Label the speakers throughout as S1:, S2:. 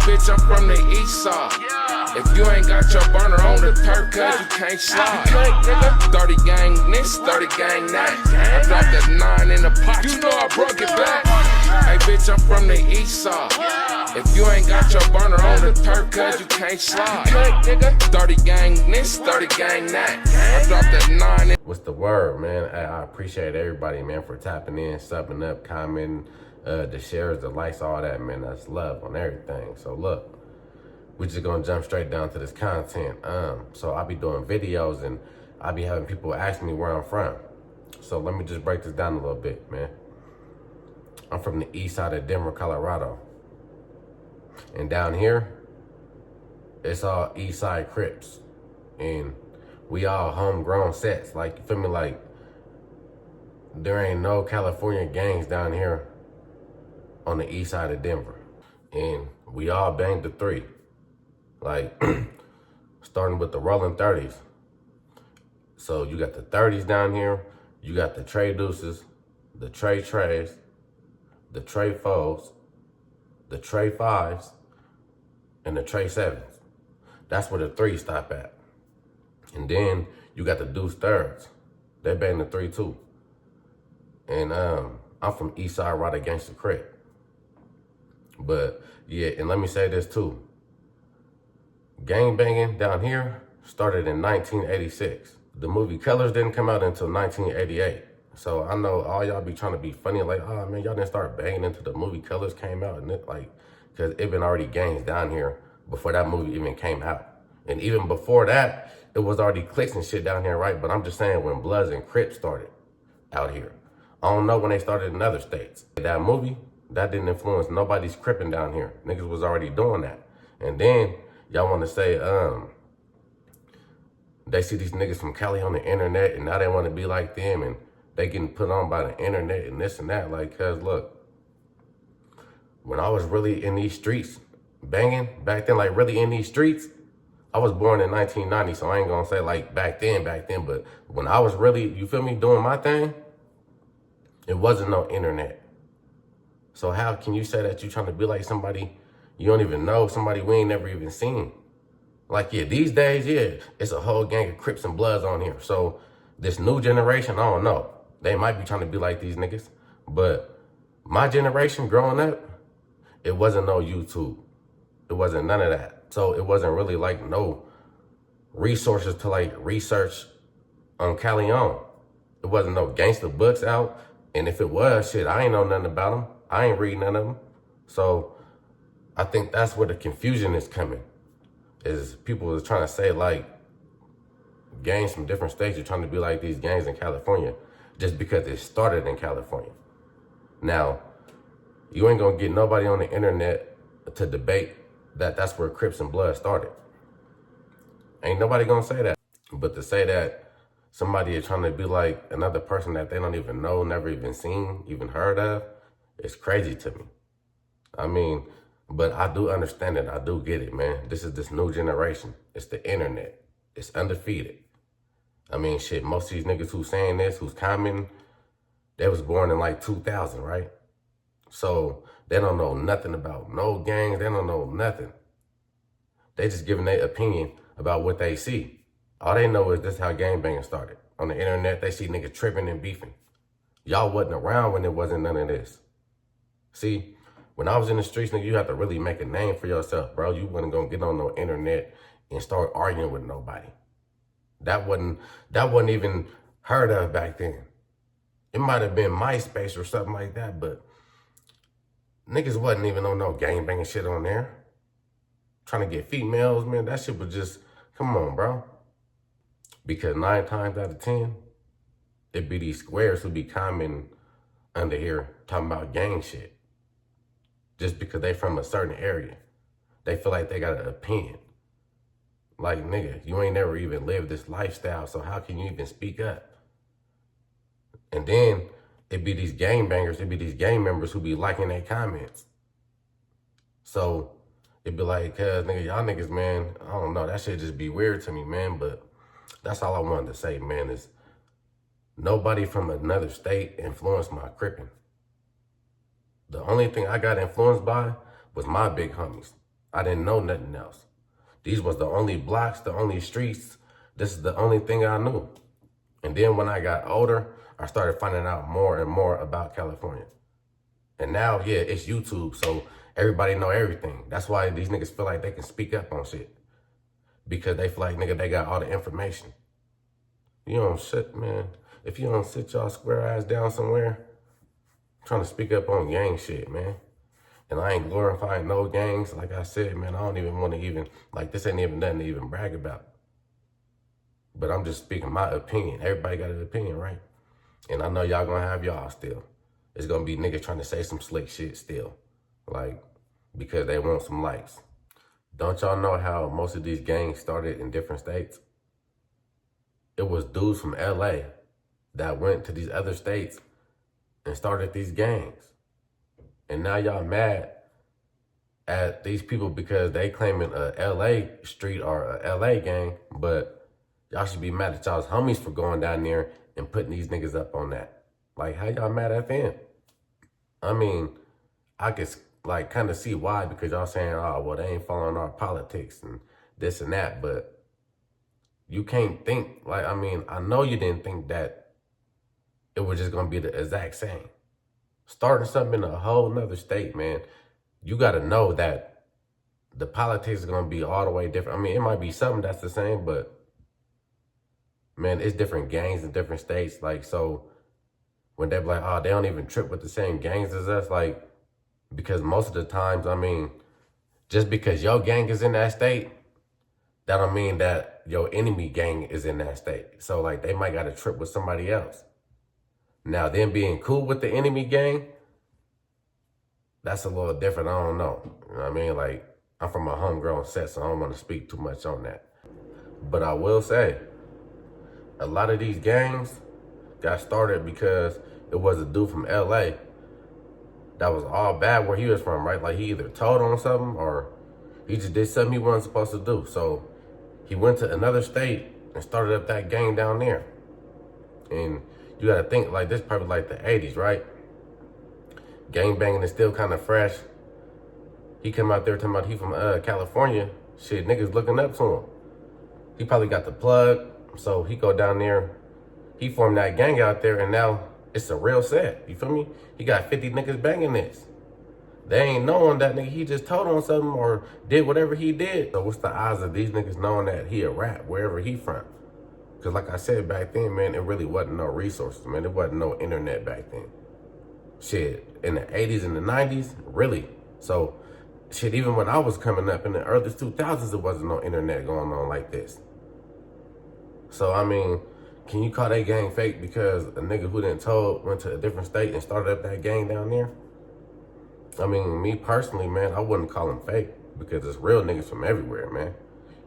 S1: bitch, I'm from the east side. If you ain't got your burner on the turf, cuz you can't slide. 30 gang this, 30 gang that. I dropped that 9 in the pot, you know I broke it back. Hey bitch, I'm from the east side. If you ain't got your burner on the turf, cuz you can't slide. 30 gang this, 30 gang that. I dropped that 9 in.
S2: What's the word, man? I appreciate everybody, man, for tapping in, subbing up, commenting, the shares, the likes, all that, man. That's love on everything. So look, we're just gonna jump straight down to this content. So I'll be doing videos and I'll be having people ask me where I'm from. So let me just break this down a little bit, man. I'm from the east side of Denver, Colorado. And down here, it's all east side Crips. And we all homegrown sets. Like, you feel me? Like, there ain't no California gangs down here on the east side of Denver. And we all banged the 3. Like, starting with the rolling 30s. So you got the 30s down here, you got the Trey Deuces, the Trey Trays, the Trey Foes, the Trey 5s, and the Trey 7s. That's where the 3s stop at. And then you got the Deuce Thirds. They bang the 3 too. And I'm from East Side right against the Crip. But yeah, and let me say this too. Gang banging down here started in 1986. The movie Colors didn't come out until 1988. So I know all y'all be trying to be funny, like, oh man, y'all didn't start banging until the movie Colors came out, and it, like, because it been already gangs down here before that movie even came out. And even before that, it was already cliques and shit down here, right? But I'm just saying, when Bloods and Crips started out here, I don't know when they started in other states. That movie, that didn't influence nobody's cripping down here. Niggas was already doing that. And then y'all want to say, they see these niggas from Cali on the internet and now they want to be like them and they getting put on by the internet and this and that. Like, cuz look, when I was really in these streets banging back then, like really in these streets, I was born in 1990, so I ain't gonna say like back then, but when I was really, you feel me, doing my thing, it wasn't no internet. So how can you say that you trying to be like somebody you don't even know, somebody we ain't never even seen? Like, yeah, these days, yeah, it's a whole gang of Crips and Bloods on here. So this new generation, I don't know. They might be trying to be like these niggas. But my generation growing up, it wasn't no YouTube. It wasn't none of that. So it wasn't really like no resources to like research on Cali on. It wasn't no gangster books out. And if it was, shit, I ain't know nothing about them. I ain't read none of them. So I think that's where the confusion is coming. Is people is trying to say like gangs from different states are trying to be like these gangs in California just because it started in California. Now, you ain't gonna get nobody on the internet to debate that that's where Crips and Blood started. Ain't nobody gonna say that. But to say that somebody is trying to be like another person that they don't even know, never even seen, even heard of, it's crazy to me. I mean, but I do understand it. I do get it, man. This is this new generation. It's the internet. It's undefeated. I mean, shit, most of these niggas who's saying this, who's commenting, they was born in like 2000, right? So they don't know nothing about no gangs. They don't know nothing. They just giving their opinion about what they see. All they know is this how gangbanging started. On the internet, they see niggas tripping and beefing. Y'all wasn't around when there wasn't none of this. See, when I was in the streets, nigga, you have to really make a name for yourself, bro. You wasn't gonna get on no internet and start arguing with nobody. That wasn't even heard of back then. It might have been MySpace or something like that, but niggas wasn't even on no gangbanging shit on there. Trying to get females, man, that shit was just, come on, bro. Because 9 times out of 10, it be these squares who be commenting under here talking about gang shit. Just because they from a certain area. They feel like they got an opinion. Like, nigga, you ain't never even lived this lifestyle, so how can you even speak up? And then it be these gang bangers, it be these gang members who be liking their comments. So it be like, cuz nigga, y'all niggas, man, I don't know, that shit just be weird to me, man. But that's all I wanted to say, man, is nobody from another state influenced my cripping. The only thing I got influenced by was my big homies. I didn't know nothing else. These was the only blocks, the only streets. This is the only thing I knew. And then when I got older, I started finding out more and more about California. And now, yeah, it's YouTube, so everybody know everything. That's why these niggas feel like they can speak up on shit. Because they feel like, nigga, they got all the information. You don't shit, man. If you don't sit y'all square ass down somewhere, trying to speak up on gang shit, man. And I ain't glorifying no gangs. Like I said, man, I don't even want to even, like, this ain't even nothing to even brag about. But I'm just speaking my opinion. Everybody got an opinion, right? And I know y'all gonna have y'all still. It's gonna be niggas trying to say some slick shit still. Like, because they want some likes. Don't y'all know how most of these gangs started in different states? It was dudes from LA that went to these other states and started these gangs. And now y'all mad at these people because they claiming a LA street or a LA gang, but y'all should be mad at y'all's homies for going down there and putting these niggas up on that. Like, how y'all mad at them? I mean, I could like kind of see why, because y'all saying, oh, well, they ain't following our politics and this and that, but you can't think, like, I mean, I know you didn't think that it was just gonna be the exact same. Starting something in a whole nother state, man, you gotta know that the politics is gonna be all the way different. I mean, it might be something that's the same, but man, it's different gangs in different states. Like, so when they be like, oh, they don't even trip with the same gangs as us, like, because most of the times, I mean, just because your gang is in that state, that don't mean that your enemy gang is in that state. So, like, they might got a trip with somebody else. Now, them being cool with the enemy gang, that's a little different. I don't know. You know what I mean? Like, I'm from a homegrown set, so I don't want to speak too much on that. But I will say, a lot of these gangs got started because it was a dude from LA that was all bad where he was from, right? Like, he either told on something or he just did something he wasn't supposed to do. So he went to another state and started up that gang down there. And you gotta think, like, this probably like the 80s, right? Gang banging is still kind of fresh. He come out there talking about he from California. Shit, niggas looking up to him. He probably got the plug, so he go down there. He formed that gang out there, and now it's a real set. You feel me? He got 50 niggas banging this. They ain't knowing that nigga, he just told on something or did whatever he did. So what's the odds of these niggas knowing that he a rap wherever he from? Because like I said back then, man, it really wasn't no resources, man. There wasn't no internet back then. Shit, in the 80s and the 90s, really. So, shit, even when I was coming up in the early 2000s, there wasn't no internet going on like this. So, I mean, can you call that gang fake because a nigga who didn't told went to a different state and started up that gang down there? I mean, me personally, man, I wouldn't call them fake because it's real niggas from everywhere, man.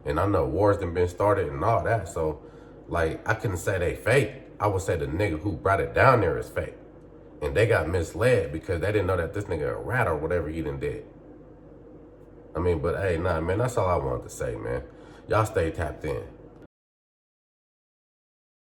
S2: And I know wars done been started and all that. So, like, I couldn't say they fake. I would say the nigga who brought it down there is fake. And they got misled because they didn't know that this nigga a rat or whatever he done did. I mean, but hey, nah, man, that's all I wanted to say, man. Y'all stay tapped in.